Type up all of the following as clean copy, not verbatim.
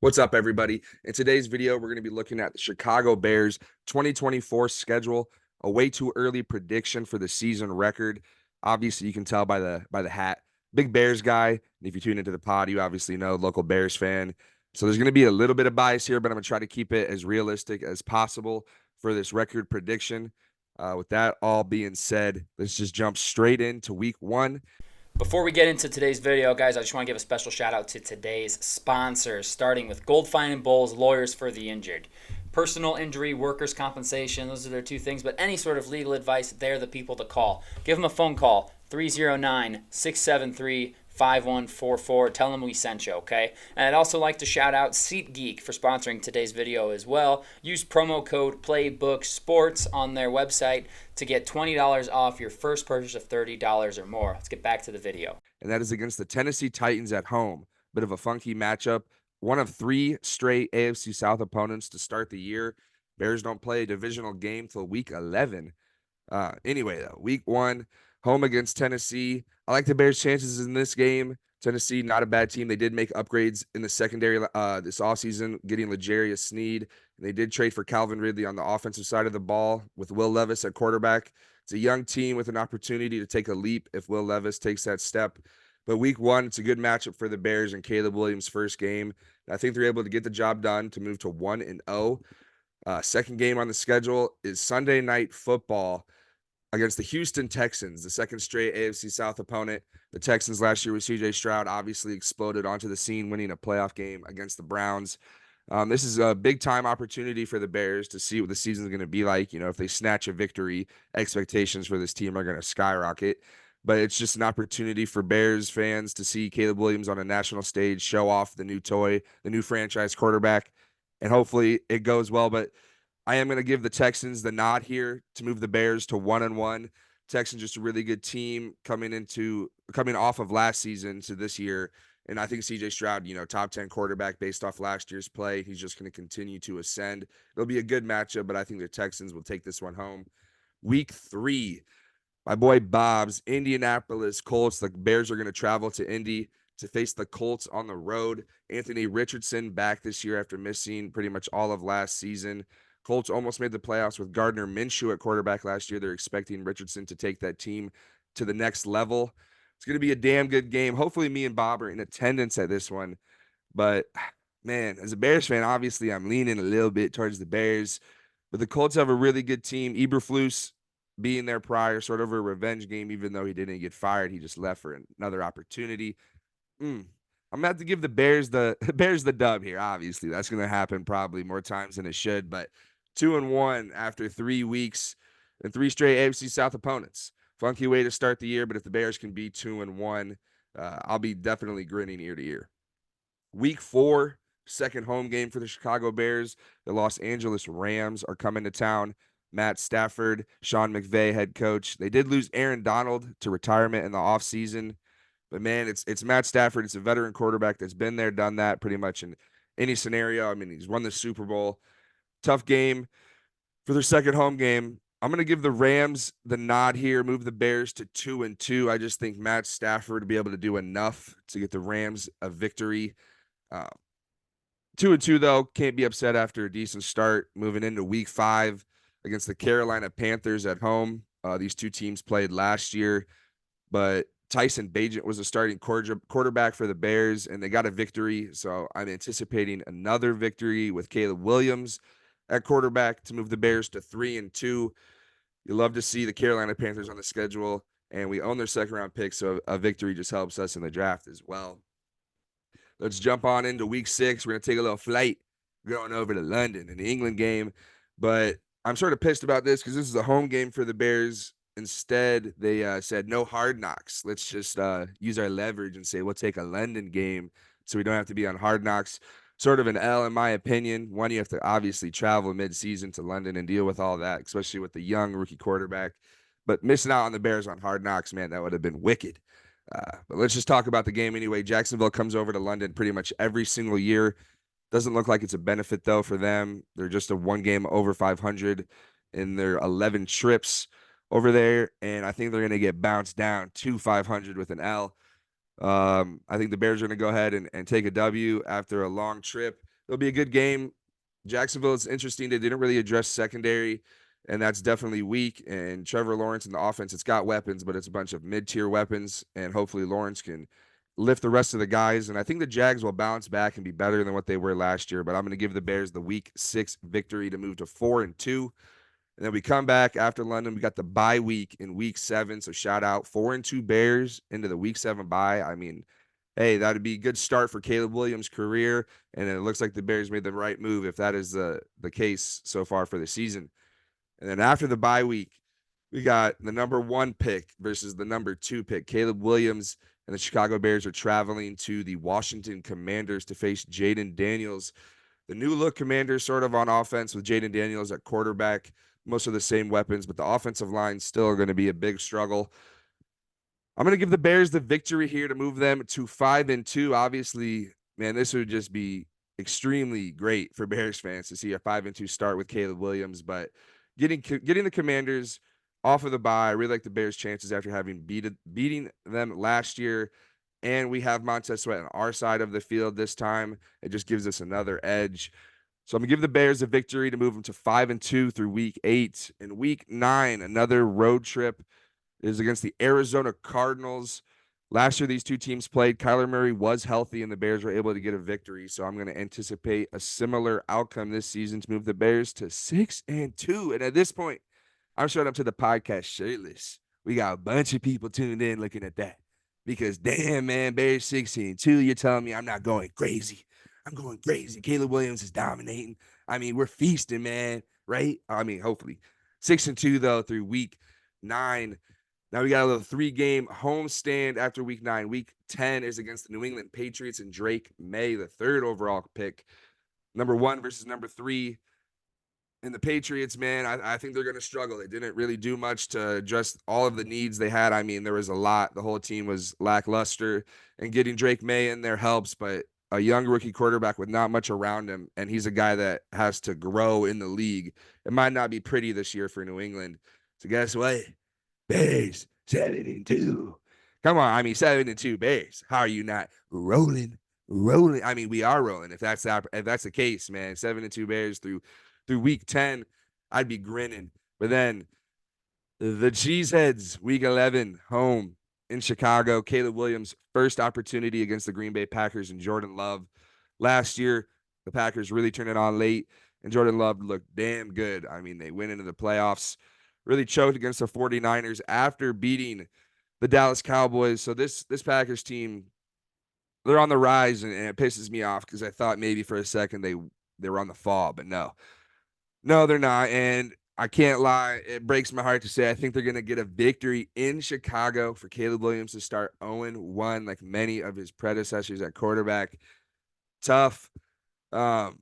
What's up, everybody? In today's video, we're going to be looking at the Chicago Bears 2024 schedule, a way too early prediction for the season record. Obviously, you can tell by the hat. Big Bears guy. And if you tune into the pod, you obviously know local Bears fan. So there's going to be a little bit of bias here, but I'm going to try to keep it as realistic as possible for this record prediction. With that all being said, let's just jump straight into week one. Before we get into today's video, guys, I just want to give a special shout out to today's sponsors, starting with Gold Fine and Bowles Lawyers for the Injured. Personal injury, workers' compensation, those are their two things, but any sort of legal advice, they're the people to call. Give them a phone call, 309 673 5144. Tell them we sent you, okay? And I'd also like to shout out SeatGeek for sponsoring today's video as well. Use promo code PlayBookSports on their website to get $20 off your first purchase of $30 or more. Let's get back to the video. And that is against the Tennessee Titans at home. Bit of a funky matchup. One of three straight AFC South opponents to start the year. Bears don't play a divisional game till week 11. Anyway, though, week one, home against Tennessee. I like the Bears' chances in this game. Tennessee, not a bad team. They did make upgrades in the secondary this offseason, getting L'Jarius Sneed. And they did trade for Calvin Ridley on the offensive side of the ball with Will Levis at quarterback. It's a young team with an opportunity to take a leap if Will Levis takes that step. But week one, it's a good matchup for the Bears and Caleb Williams' first game. I think they're able to get the job done to move to 1-0. Second game on the schedule is Sunday Night Football against the Houston Texans, the second straight AFC South opponent. The Texans last year with CJ Stroud obviously exploded onto the scene, winning a playoff game against the Browns. This is a big time opportunity for the Bears to see what the season is going to be like. You know, if they snatch a victory, expectations for this team are going to skyrocket. But it's just an opportunity for Bears fans to see Caleb Williams on a national stage, show off the new toy, the new franchise quarterback, and hopefully it goes well. But I am going to give the Texans the nod here to move the Bears to 1-1. Texans just a really good team coming off of last season to this year. And I think CJ Stroud, top 10 quarterback based off last year's play. He's just going to continue to ascend. It'll be a good matchup, but I think the Texans will take this one home. Week 3, my boy Bob's Indianapolis Colts. The Bears are going to travel to Indy to face the Colts on the road. Anthony Richardson back this year after missing pretty much all of last season. Colts almost made the playoffs with Gardner Minshew at quarterback last year. They're expecting Richardson to take that team to the next level. It's going to be a damn good game. Hopefully me and Bob are in attendance at this one. But, man, as a Bears fan, obviously I'm leaning a little bit towards the Bears. But the Colts have a really good team. Eberflus being there prior, sort of a revenge game, even though he didn't get fired. He just left for another opportunity. I'm gonna have to give the Bears the dub here. Obviously, that's gonna happen probably more times than it should. But 2-1 after 3 weeks and three straight AFC South opponents. Funky way to start the year, but if the Bears can be 2-1, I'll be definitely grinning ear to ear. Week 4, second home game for the Chicago Bears. The Los Angeles Rams are coming to town. Matt Stafford, Sean McVay, head coach. They did lose Aaron Donald to retirement in the offseason. But man, it's Matt Stafford. It's a veteran quarterback that's been there, done that pretty much in any scenario. I mean, he's won the Super Bowl. Tough game for their second home game. I'm going to give the Rams the nod here, move the Bears to 2-2. I just think Matt Stafford will be able to do enough to get the Rams a victory. 2-2, though, can't be upset after a decent start. Moving into week 5 against the Carolina Panthers at home. These two teams played last year, but Tyson Bagent was a starting quarterback for the Bears, and they got a victory. So I'm anticipating another victory with Caleb Williams at quarterback to move the Bears to 3-2. You love to see the Carolina Panthers on the schedule, and we own their second round pick, so a victory just helps us in the draft as well. Let's jump on into week 6. We're going to take a little flight going over to London in the England game, but I'm sort of pissed about this because this is a home game for the Bears. Instead, they said no hard knocks. Let's just use our leverage and say we'll take a London game so we don't have to be on hard knocks. Sort of an L, in my opinion. One, you have to obviously travel mid-season to London and deal with all that, especially with the young rookie quarterback. But missing out on the Bears on hard knocks, man, that would have been wicked. But let's just talk about the game anyway. Jacksonville comes over to London pretty much every single year. Doesn't look like it's a benefit, though, for them. They're just a one game over 500 in their 11 trips over there, and I think they're going to get bounced down to 500 with an L. I think the Bears are going to go ahead and take a W after a long trip. It'll be a good game. Jacksonville is interesting. They didn't really address secondary, and that's definitely weak. And Trevor Lawrence in the offense, it's got weapons, but it's a bunch of mid-tier weapons. And hopefully Lawrence can lift the rest of the guys. And I think the Jags will bounce back and be better than what they were last year. But I'm going to give the Bears the Week 6 victory to move to 4-2. And then we come back after London. We got the bye week in Week 7. So shout out 4-2 Bears into the Week 7 bye. I mean, hey, that'd be a good start for Caleb Williams' career. And it looks like the Bears made the right move if that is the case so far for the season. And then after the bye week, we got the number 1 pick versus the number 2 pick. Caleb Williams and the Chicago Bears are traveling to the Washington Commanders to face Jaden Daniels. The new look Commanders sort of on offense with Jaden Daniels at quarterback. Most of the same weapons, but the offensive line still going to be a big struggle. I'm going to give the Bears the victory here to move them to 5-2. Obviously, man, this would just be extremely great for Bears fans to see a 5-2 start with Caleb Williams. But getting the Commanders off of the bye, I really like the Bears' chances after having beating them last year. And we have Montez Sweat on our side of the field this time. It just gives us another edge. So I'm gonna give the Bears a victory to move them to 5-2 through Week 8. In Week 9, another road trip is against the Arizona Cardinals. Last year, these two teams played. Kyler Murray was healthy, and the Bears were able to get a victory. So I'm going to anticipate a similar outcome this season to move the Bears to 6-2. And at this point, I'm showing up to the podcast shirtless. We got a bunch of people tuned in looking at that. Because damn, man, Bears 16-2. You're telling me I'm not going crazy. I'm going crazy. Caleb Williams is dominating. I mean, we're feasting, man. Right? I mean, hopefully. 6-2 though through Week 9. Now we got a little 3-game homestand after Week 9. Week 10 is against the New England Patriots and Drake May, the 3rd overall pick. Number 1 versus number 3. And the Patriots, man, I think they're going to struggle. They didn't really do much to address all of the needs they had. I mean, there was a lot. The whole team was lackluster, and getting Drake May in there helps, but a young rookie quarterback with not much around him, and he's a guy that has to grow in the league. It might not be pretty this year for New England. So guess what? Bears 7-2. Come on, I mean 7-2 Bears. How are you not rolling? Rolling. I mean, we are rolling. If that's the case, man. 7-2 Bears through Week 10, I'd be grinning. But then the Cheeseheads, Week 11, home in Chicago. Caleb Williams' first opportunity against the Green Bay Packers and Jordan Love. Last year, the Packers really turned it on late, and Jordan Love looked damn good. I mean, they went into the playoffs, really choked against the 49ers after beating the Dallas Cowboys. So this Packers team, they're on the rise, and it pisses me off because I thought maybe for a second they were on the fall, but no. No, they're not. And I can't lie. It breaks my heart to say I think they're going to get a victory in Chicago for Caleb Williams to start 0-1 like many of his predecessors at quarterback. Tough. But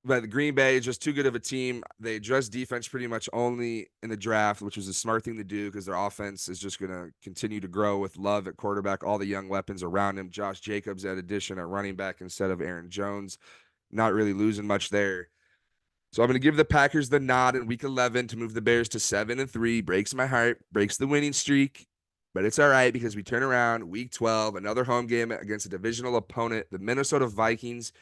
the Green Bay is just too good of a team. They address defense pretty much only in the draft, which was a smart thing to do because their offense is just going to continue to grow with Love at quarterback, all the young weapons around him. Josh Jacobs at addition at running back instead of Aaron Jones. Not really losing much there. So I'm going to give the Packers the nod in Week 11 to move the Bears to 7-3. Breaks my heart, breaks the winning streak, but it's all right because we turn around Week 12, another home game against a divisional opponent, the Minnesota Vikings.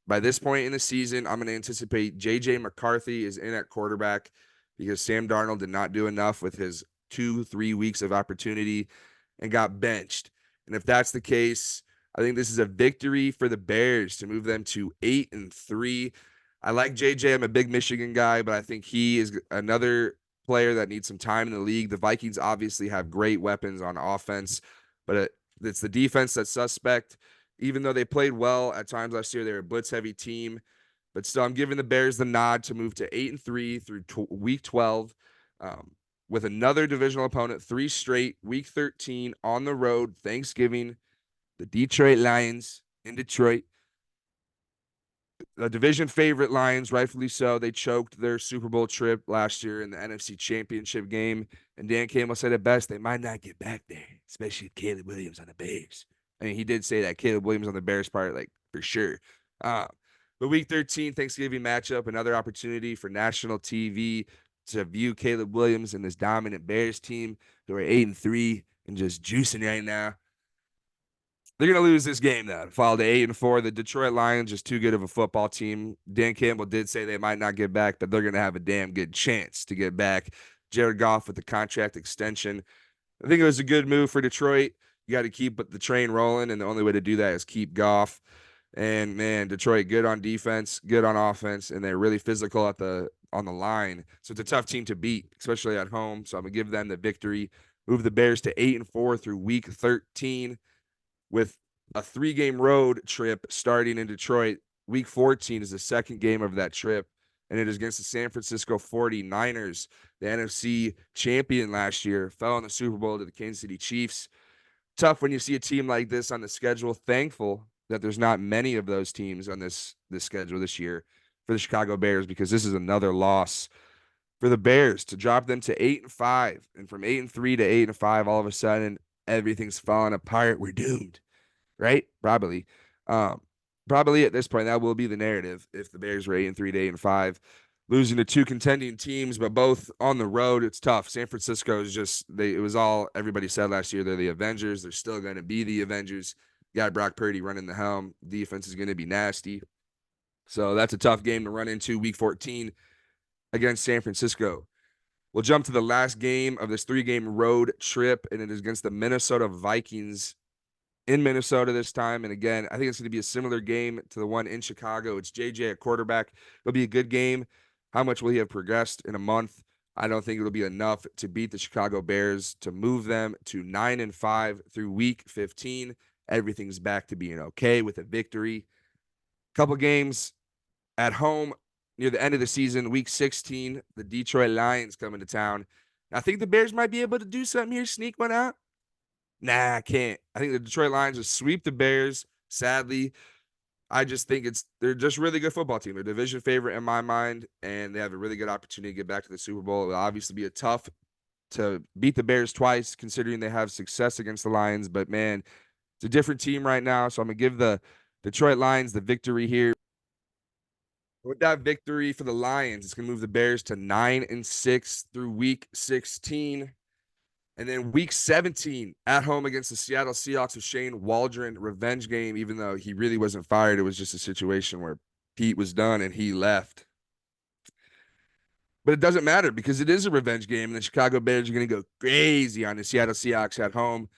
By this point in the season, I'm going to anticipate J.J. McCarthy is in at quarterback because Sam Darnold did not do enough with his 2-3 weeks of opportunity and got benched. And if that's the case, I think this is a victory for the Bears to move them to 8-3. I like JJ. I'm a big Michigan guy, but I think he is another player that needs some time in the league. The Vikings obviously have great weapons on offense, but it's the defense that's suspect. Even though they played well at times last year, they're a blitz-heavy team. But still, I'm giving the Bears the nod to move to 8-3 through Week 12 with another divisional opponent, 3 straight, Week 13 on the road, Thanksgiving, the Detroit Lions in Detroit. The division favorite Lions, rightfully so. They choked their Super Bowl trip last year in the NFC Championship game. And Dan Campbell said it best, they might not get back there, especially with Caleb Williams on the Bears. I mean, he did say that Caleb Williams on the Bears part, like, for sure. But Week 13, Thanksgiving matchup, another opportunity for national TV to view Caleb Williams and this dominant Bears team who are 8-3 and just juicing right now. They're going to lose this game, though. Fall to 8-4. The Detroit Lions just too good of a football team. Dan Campbell did say they might not get back, but they're going to have a damn good chance to get back. Jared Goff with the contract extension. I think it was a good move for Detroit. You got to keep the train rolling, and the only way to do that is keep Goff. And man, Detroit good on defense, good on offense, and they're really physical on the line. So it's a tough team to beat, especially at home. So I'm gonna give them the victory. Move the Bears to 8-4 through week 13 with a 3-game road trip starting in Detroit. Week 14 is the second game of that trip, and it is against the San Francisco 49ers, the NFC champion last year, fell in the Super Bowl to the Kansas City Chiefs. Tough when you see a team like this on the schedule. Thankful that there's not many of those teams on this schedule this year for the Chicago Bears, because this is another loss for the Bears to drop them to 8-5, and from 8-3 to 8-5, all of a sudden everything's falling apart. We're doomed, right? Probably. Probably at this point that will be the narrative if the Bears were 8-3 to 8-5. Losing to two contending teams, but both on the road, it's tough. San Francisco is just it was all everybody said last year. They're the Avengers. They're still going to be the Avengers. Got Brock Purdy running the helm. Defense is going to be nasty. So that's a tough game to run into week 14 against San Francisco. We'll jump to the last game of this 3-game road trip, and it is against the Minnesota Vikings in Minnesota this time. And again, I think it's going to be a similar game to the one in Chicago. It's JJ at quarterback. It'll be a good game. How much will he have progressed in a month? I don't think it'll be enough to beat the Chicago Bears to move them to 9-5 through week 15. Everything's back to being okay with a victory. Couple games at home near the end of the season, week 16, the Detroit Lions coming to town. I think the Bears might be able to do something here, sneak one out. Nah, I can't. I think the Detroit Lions will sweep the Bears. Sadly, I just think they're just a really good football team. They're division favorite in my mind, and they have a really good opportunity to get back to the Super Bowl. It will obviously be tough to beat the Bears twice, considering they have success against the Lions. But man, it's a different team right now, so I'm gonna give the Detroit Lions the victory here. With that victory for the Lions, it's gonna move the Bears to 9-6 through week 16. And then week 17 at home against the Seattle Seahawks with Shane Waldron, revenge game, even though he really wasn't fired. It was just a situation where Pete was done and he left. But it doesn't matter because it is a revenge game, and the Chicago Bears are going to go crazy on the Seattle Seahawks at home.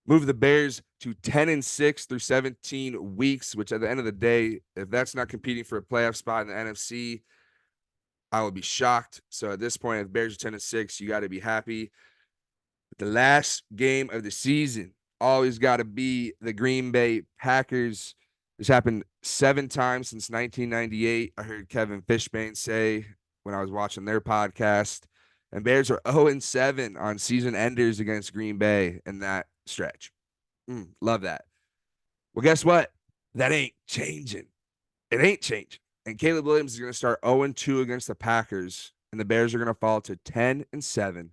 Move the Bears to 10-6 through 17 weeks, which at the end of the day, if that's not competing for a playoff spot in the NFC, I would be shocked. So at this point, if Bears are 10-6, you got to be happy. The last game of the season always got to be the Green Bay Packers. This happened 7 times since 1998. I heard Kevin Fishbane say when I was watching their podcast. And Bears are 0-7 on season enders against Green Bay in that stretch. Love that. Well, guess what? That ain't changing. It ain't changing. And Caleb Williams is going to start 0-2 against the Packers, and the Bears are going to fall to 10-7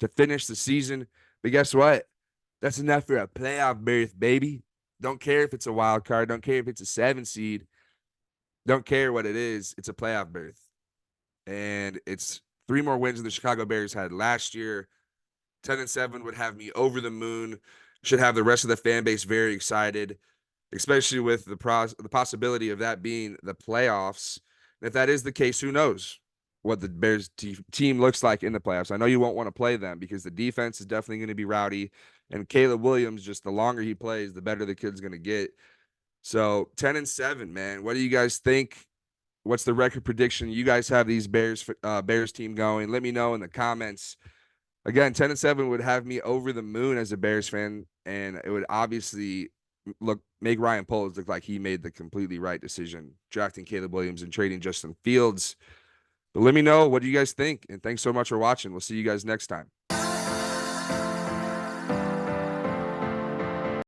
to finish the season. But guess what? That's enough for a playoff berth, baby. Don't care if it's a wild card. Don't care if it's a 7 seed. Don't care what it is. It's a playoff berth. And it's 3 more wins than the Chicago Bears had last year. 10-7 would have me over the moon. Should have the rest of the fan base very excited, especially with the possibility of that being the playoffs. And if that is the case, who knows what the Bears team looks like in the playoffs. I know you won't want to play them because the defense is definitely going to be rowdy. And Caleb Williams, just the longer he plays, the better the kid's going to get. So 10-7, man. What do you guys think? What's the record prediction? You guys have these Bears team going. Let me know in the comments. Again, 10-7 would have me over the moon as a Bears fan, and it would obviously make Ryan Poles look like he made the completely right decision, drafting Caleb Williams and trading Justin Fields. But let me know, what do you guys think? And thanks so much for watching. We'll see you guys next time.